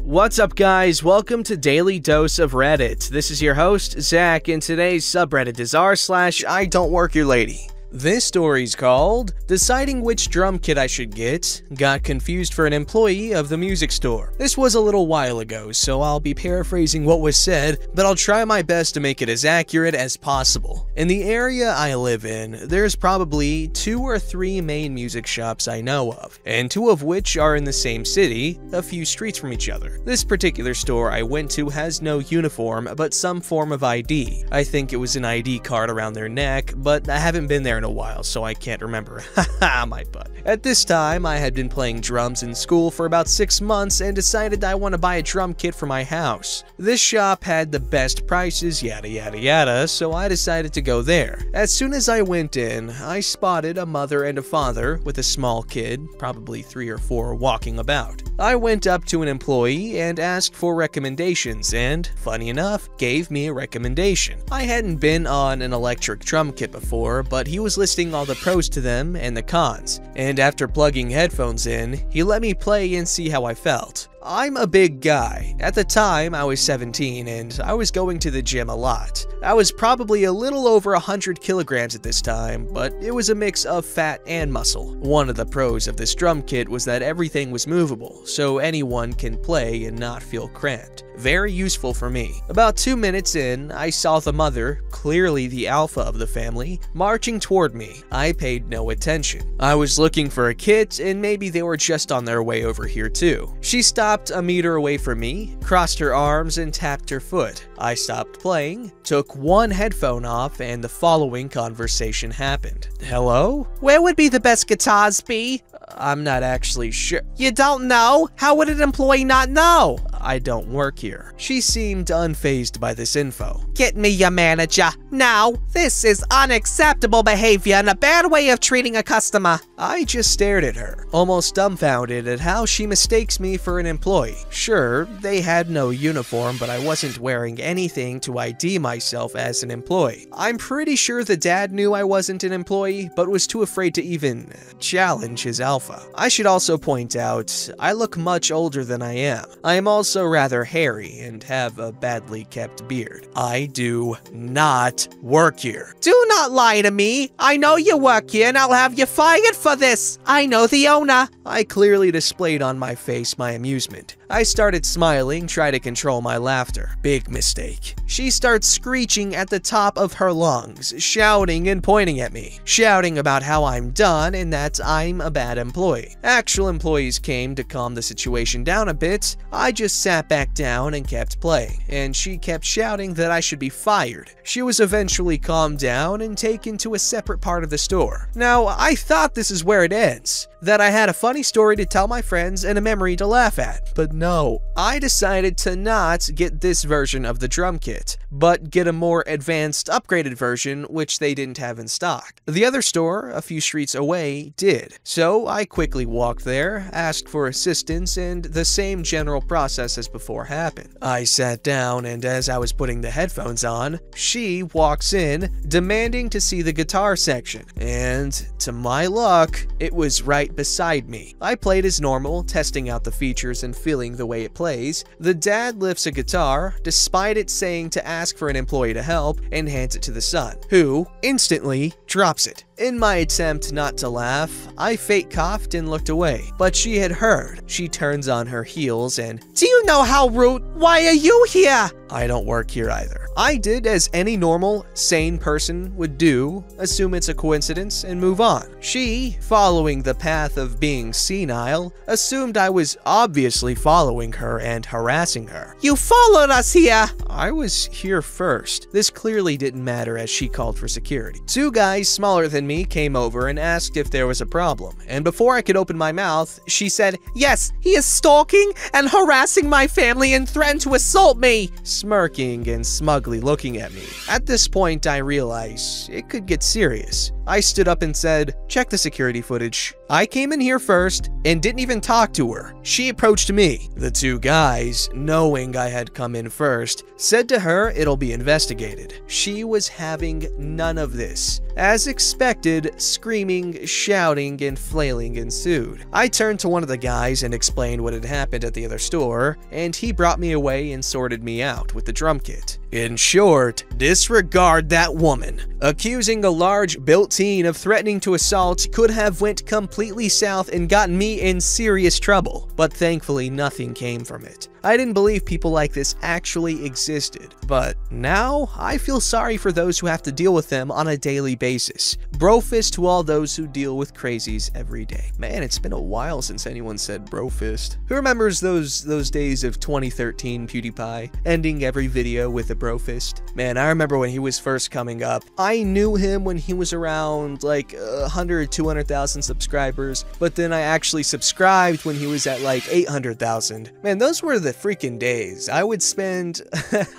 What's up, guys? Welcome to Daily Dose of Reddit. This is your host, Zach, and today's subreddit is r/IDontWorkHereLady. This story's called Deciding Which Drum Kit I Should Get, Got Confused for an Employee of the Music Store. This was a little while ago, so I'll be paraphrasing what was said, but I'll try my best to make it as accurate as possible. In the area I live in, there's probably 2 or 3 main music shops I know of, and 2 of which are in the same city, a few streets from each other. This particular store I went to has no uniform, but some form of ID. I think it was an ID card around their neck, but I haven't been there in a while, so I can't remember. Haha, my butt. At this time, I had been playing drums in school for about 6 months and decided I want to buy a drum kit for my house. This shop had the best prices, yada yada yada, so I decided to go there. As soon as I went in, I spotted a mother and a father with a small kid, probably 3 or 4, walking about. I went up to an employee and asked for recommendations and, funny enough, gave me a recommendation. I hadn't been on an electric drum kit before, but he was listing all the pros to them and the cons, and after plugging headphones in, he let me play and see how I felt. I'm a big guy. At the time, I was 17 and I was going to the gym a lot. I was probably a little over 100 kilograms at this time, but it was a mix of fat and muscle. One of the pros of this drum kit was that everything was movable, so anyone can play and not feel cramped. Very useful for me. About 2 minutes in, I saw the mother, clearly the alpha of the family, marching toward me. I paid no attention. I was looking for a kit, and maybe they were just on their way over here too. She stopped a meter away from me, crossed her arms, and tapped her foot. I stopped playing, took one headphone off, and the following conversation happened. Hello? Where would be the best guitars be? I'm not actually sure. You don't know? How would an employee not know? I don't work here. She seemed unfazed by this info. Get me your manager, now. This is unacceptable behavior and a bad way of treating a customer. I just stared at her, almost dumbfounded at how she mistakes me for an employee. Sure, they had no uniform, but I wasn't wearing anything to ID myself as an employee. I'm pretty sure the dad knew I wasn't an employee, but was too afraid to even challenge his alpha. I should also point out, I look much older than I am. I am also rather hairy and have a badly kept beard. I do not work here. Do not lie to me. I know you work here and I'll have you fired for this. I know the owner. I clearly displayed on my face my amusement. I started smiling, trying to control my laughter. Big mistake. She starts screeching at the top of her lungs, shouting and pointing at me, shouting about how I'm done and that I'm a bad employee. Actual employees came to calm the situation down a bit. I just sat back down and kept playing, and she kept shouting that I should be fired. She was eventually calmed down and taken to a separate part of the store. Now, I thought this is where it ends, that I had a funny story to tell my friends and a memory to laugh at, but no. I decided to not get this version of the drum kit, but get a more advanced, upgraded version which they didn't have in stock. The other store, a few streets away, did, so I quickly walked there, asked for assistance, and the same general process as before happened. I sat down, and as I was putting the headphones on, she walks in, demanding to see the guitar section, and to my luck, it was right beside me. I played as normal, testing out the features and feeling the way it plays. The dad lifts a guitar, despite it saying to ask for an employee to help, and hands it to the son, who instantly drops it. In my attempt not to laugh, I fake coughed and looked away, but she had heard. She turns on her heels and, "Do you know how rude? Why are you here?" I don't work here either. I did as any normal, sane person would do, assume it's a coincidence and move on. She, following the path of being senile, assumed I was obviously following her and harassing her. "You followed us here!" I was here first. This clearly didn't matter as she called for security. 2 guys smaller than me came over and asked if there was a problem, and before I could open my mouth, she said, "Yes, he is stalking and harassing my family and threatened to assault me," smirking and smugly looking at me. At this point, I realized it could get serious. I stood up and said, "Check the security footage. I came in here first and didn't even talk to her. She approached me." The two guys, knowing I had come in first, said to her it'll be investigated. She was having none of this. As expected, screaming, shouting, and flailing ensued. I turned to one of the guys and explained what had happened at the other store, and he brought me away and sorted me out with the drum kit. In short, disregard that woman. Accusing a large built teen of threatening to assault could have went completely south and gotten me in serious trouble, but thankfully nothing came from it. I didn't believe people like this actually existed, but now I feel sorry for those who have to deal with them on a daily basis. Brofist to all those who deal with crazies every day. Man, it's been a while since anyone said brofist. Who remembers those days of 2013 PewDiePie ending every video with a brofist? Man, I remember when he was first coming up. I knew him when he was around like 100, 200,000 subscribers, but then I actually subscribed when he was at like 800,000. Man, those were the freaking days. I would spend,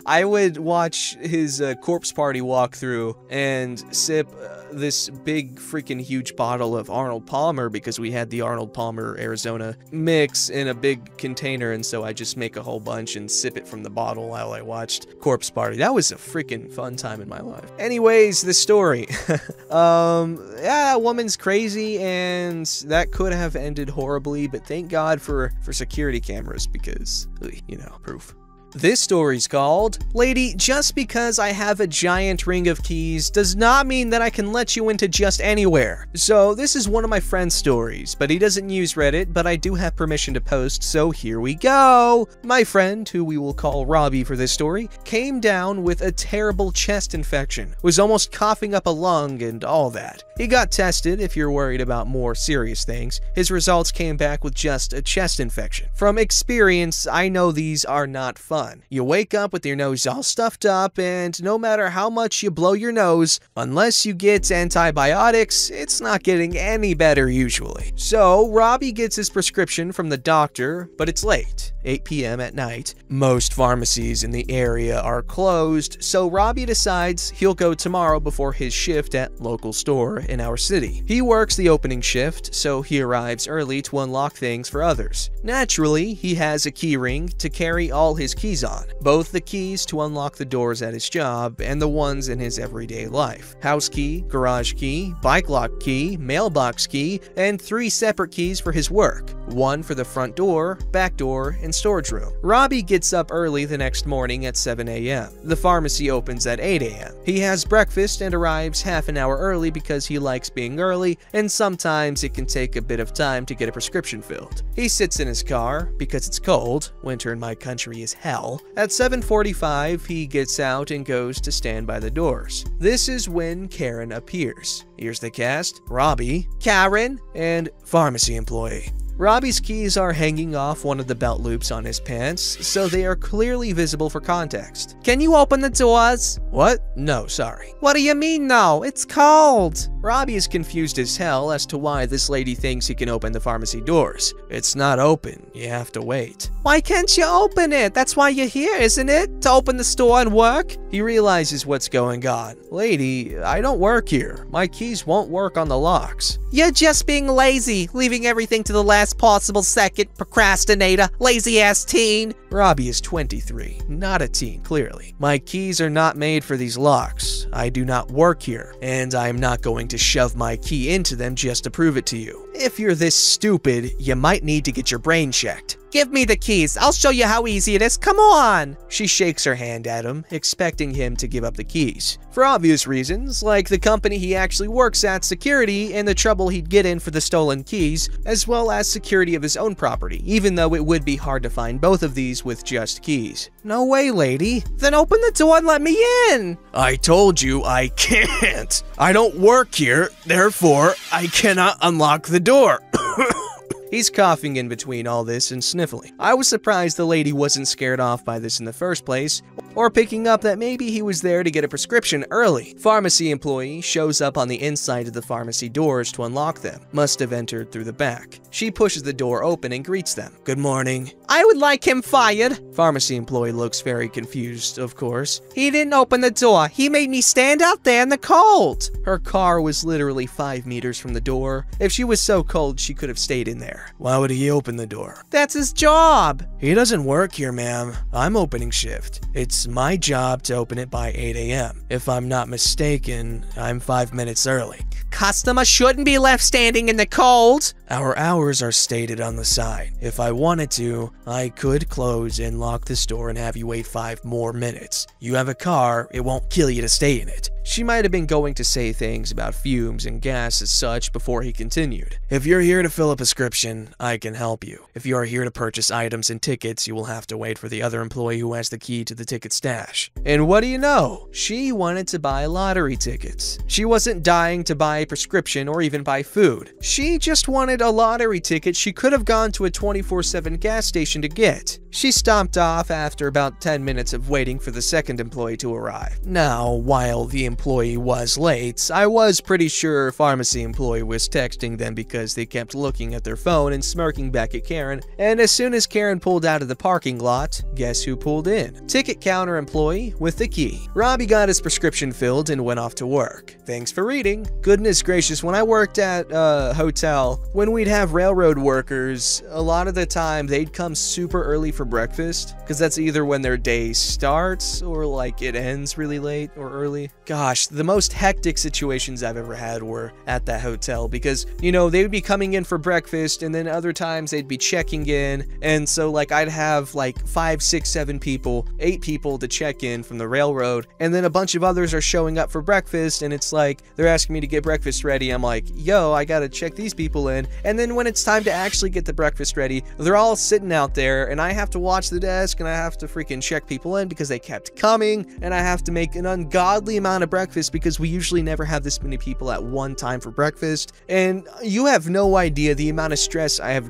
I would watch his corpse party walkthrough and sip this big freaking huge bottle of Arnold Palmer because we had the Arnold Palmer Arizona mix in a big container, and so I just make a whole bunch and sip it from the bottle while I watched Corpse Party. That was a freaking fun time in my life. Anyways, the story. Yeah, that woman's crazy, and that could have ended horribly, but thank God for security cameras because, you know, proof. This story's called, "Lady, just because I have a giant ring of keys does not mean that I can let you into just anywhere." So this is one of my friend's stories, but he doesn't use Reddit, but I do have permission to post, so here we go. My friend, who we will call Robbie for this story, came down with a terrible chest infection, was almost coughing up a lung and all that. He got tested if you're worried about more serious things. His results came back with just a chest infection. From experience, I know these are not fun. You wake up with your nose all stuffed up, and no matter how much you blow your nose, unless you get antibiotics, it's not getting any better usually. So Robbie gets his prescription from the doctor, but it's late, 8 p.m. at night. Most pharmacies in the area are closed, so Robbie decides he'll go tomorrow before his shift at local store in our city. He works the opening shift, so he arrives early to unlock things for others. Naturally, he has a key ring to carry all his keys on, both the keys to unlock the doors at his job and the ones in his everyday life. House key, garage key, bike lock key, mailbox key, and 3 separate keys for his work. One for the front door, back door, and storage room. Robbie gets up early the next morning at 7 a.m. The pharmacy opens at 8 a.m. He has breakfast and arrives half an hour early because he likes being early, and sometimes it can take a bit of time to get a prescription filled. He sits in his car because it's cold. Winter in my country is hell. At 7:45, he gets out and goes to stand by the doors. This is when Karen appears. Here's the cast: Robbie, Karen, and pharmacy employee. Robbie's keys are hanging off one of the belt loops on his pants, so they are clearly visible for context. "Can you open the doors?" "What? No, sorry." "What do you mean no? It's cold." Robbie is confused as hell as to why this lady thinks he can open the pharmacy doors. "It's not open. You have to wait." "Why can't you open it? That's why you're here, isn't it? To open the store and work?" He realizes what's going on. "Lady, I don't work here. My keys won't work on the locks." "You're just being lazy, leaving everything to the last possible second, procrastinator, lazy-ass teen." Robbie is 23, not a teen, clearly. "My keys are not made for these locks. I do not work here, and I am not going to shove my key into them just to prove it to you. If you're this stupid, you might need to get your brain checked." "Give me the keys. I'll show you how easy it is. Come on." She shakes her hand at him, expecting him to give up the keys. For obvious reasons, like the company he actually works at, security, and the trouble he'd get in for the stolen keys, as well as security of his own property, even though it would be hard to find both of these with just keys. "No way, lady." "Then open the door and let me in." "I told you I can't. I don't work here, therefore I cannot unlock the door." He's coughing in between all this and sniffling. I was surprised the lady wasn't scared off by this in the first place. or picking up that maybe he was there to get a prescription early. Pharmacy employee shows up on the inside of the pharmacy doors to unlock them. Must have entered through the back. She pushes the door open and greets them. Good morning. I would like him fired. Pharmacy employee looks very confused, of course. He didn't open the door. He made me stand out there in the cold. Her car was literally 5 meters from the door. If she was so cold, she could have stayed in there. Why would he open the door? That's his job. He doesn't work here, ma'am. I'm opening shift. It's my job to open it by 8 a.m. If I'm not mistaken, I'm 5 minutes early. Customer shouldn't be left standing in the cold. Our hours are stated on the side. If I wanted to, I could close and lock the store and have you wait 5 more minutes. You have a car, it won't kill you to stay in it. She might have been going to say things about fumes and gas as such before he continued. If you're here to fill a prescription, I can help you. If you are here to purchase items and tickets, you will have to wait for the other employee who has the key to the ticket stash. And what do you know? She wanted to buy lottery tickets. She wasn't dying to buy a prescription or even buy food. She just wanted a lottery ticket she could have gone to a 24/7 gas station to get. She stopped off after about 10 minutes of waiting for the second employee to arrive. Now, while the employee was late, I was pretty sure pharmacy employee was texting them because they kept looking at their phone and smirking back at Karen, and as soon as Karen pulled out of the parking lot, guess who pulled in? Ticket counter employee with the key. Robbie got his prescription filled and went off to work. Thanks for reading. Goodness gracious, when I worked at a hotel, when we'd have railroad workers, a lot of the time they'd come super early for breakfast, because that's either when their day starts or like it ends really late or early. Gosh, the most hectic situations I've ever had were at that hotel because, you know, they would be coming in for breakfast and then other times they'd be checking in, and so like I'd have like 5, 6, 7 people, 8 people to check in from the railroad, and then a bunch of others are showing up for breakfast, and it's like they're asking me to get breakfast ready. I'm like, yo, I gotta check these people in, and then when it's time to actually get the breakfast ready, they're all sitting out there and I have to watch the desk and I have to freaking check people in because they kept coming, and I have to make an ungodly amount of breakfast because we usually never have this many people at one time for breakfast, and you have no idea the amount of stress I have.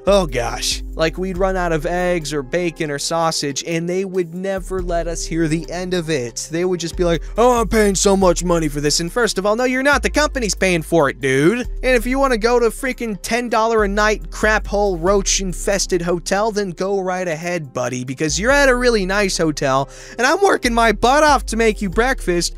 Oh gosh, like we'd run out of eggs or bacon or sausage and they would never let us hear the end of it. They would just be like, oh, I'm paying so much money for this, and first of all, no, you're not. The company's paying for it, dude. And if you want to go to freaking $10 a night crap hole roach infested hotel, then go right ahead, buddy, because you're at a really nice hotel and I'm working my butt off to make you breakfast,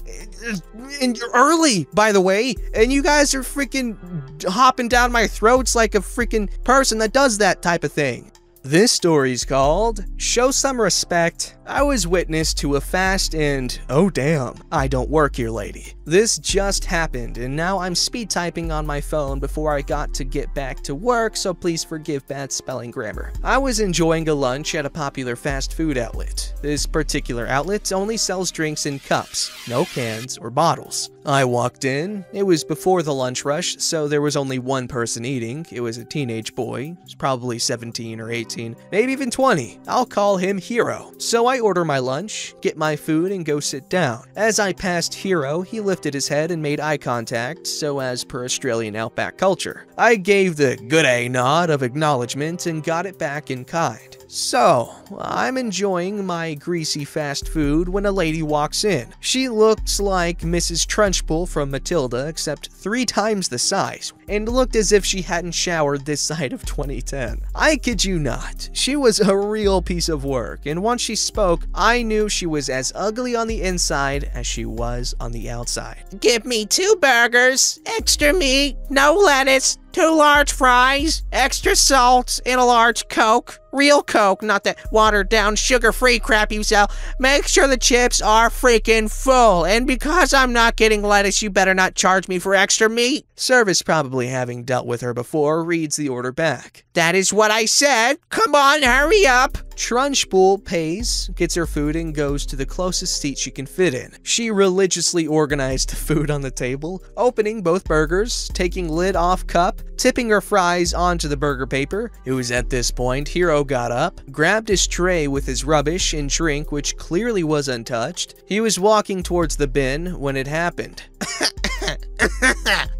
and you're early, by the way, and you guys are freaking hopping down my throats like a freaking person that does that type of thing. This story's called Show Some Respect. I was witness to a fast and, oh damn, I don't work here lady. This just happened and now I'm speed typing on my phone before I got to get back to work, so please forgive bad spelling grammar. I was enjoying a lunch at a popular fast food outlet. This particular outlet only sells drinks in cups, no cans or bottles. I walked in. It was before the lunch rush, so there was only one person eating. It was a teenage boy. He was probably 17 or 18, maybe even 20. I'll call him Hero. So I order my lunch, get my food, and go sit down. As I passed Hero, he lifted his head and made eye contact, so as per Australian outback culture. I gave the good A nod of acknowledgement and got it back in kind. So, I'm enjoying my greasy fast food when a lady walks in. She looks like Mrs. Trunchbull from Matilda, except 3 times the size, and looked as if she hadn't showered this side of 2010. I kid you not, she was a real piece of work, and once she spoke, I knew she was as ugly on the inside as she was on the outside. Give me 2 burgers, extra meat, no lettuce, 2 large fries, extra salt, and a large Coke. Real Coke, not that watered-down, sugar-free crap you sell. Make sure the chips are freaking full. And because I'm not getting lettuce, you better not charge me for extra meat. Service, probably having dealt with her before, reads the order back. That is what I said. Come on, hurry up. Trunchbull pays, gets her food, and goes to the closest seat she can fit in. She religiously organized the food on the table, opening both burgers, taking lid off cup, tipping her fries onto the burger paper. It was at this point Hero got up, grabbed his tray with his rubbish and drink, which clearly was untouched. He was walking towards the bin when it happened.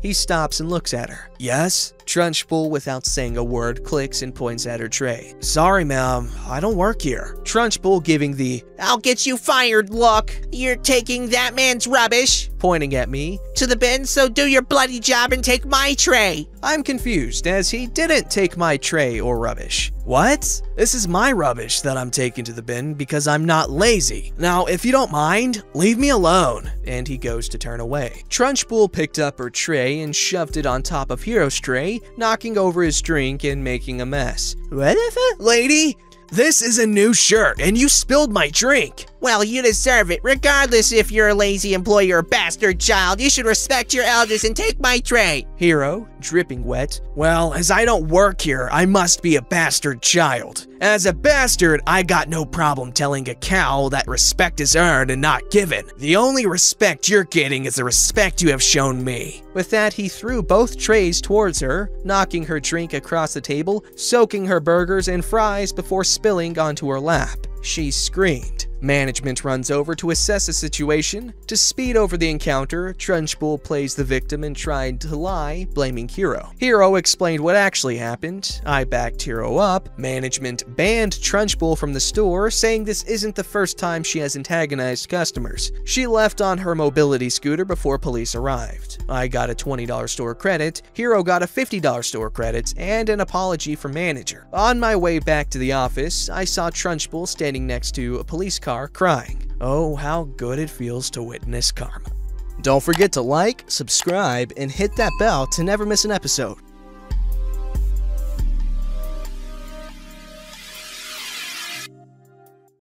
He stops and looks at her. Yes? Trunchbull, without saying a word, clicks and points at her tray. Sorry, ma'am, I don't work here. Trunchbull giving the "I'll get you fired" look. You're taking that man's rubbish, pointing at me, to the bin, so do your bloody job and take my tray. I'm confused, as he didn't take my tray or rubbish. What? This is my rubbish that I'm taking to the bin because I'm not lazy. Now, if you don't mind, leave me alone. And he goes to turn away. Trunchbull picked up her tray and shoved it on top of Hero's tray, knocking over his drink and making a mess. Whatever, lady? This is a new shirt, and you spilled my drink. Well, you deserve it. Regardless if you're a lazy employee or a bastard child, you should respect your elders and take my tray. Hero, dripping wet. Well, as I don't work here, I must be a bastard child. As a bastard, I got no problem telling a cow that respect is earned and not given. The only respect you're getting is the respect you have shown me. With that, he threw both trays towards her, knocking her drink across the table, soaking her burgers and fries before spilling onto her lap. She screamed. Management runs over to assess the situation. To speed over the encounter, Trunchbull plays the victim and tried to lie, blaming Hero. Hero explained what actually happened. I backed Hero up. Management banned Trunchbull from the store, saying this isn't the first time she has antagonized customers. She left on her mobility scooter before police arrived. I got a $20 store credit, Hero got a $50 store credit, and an apology from manager. On my way back to the office, I saw Trunchbull standing next to a police car crying. Oh, how good it feels to witness karma. Don't forget to like, subscribe, and hit that bell to never miss an episode.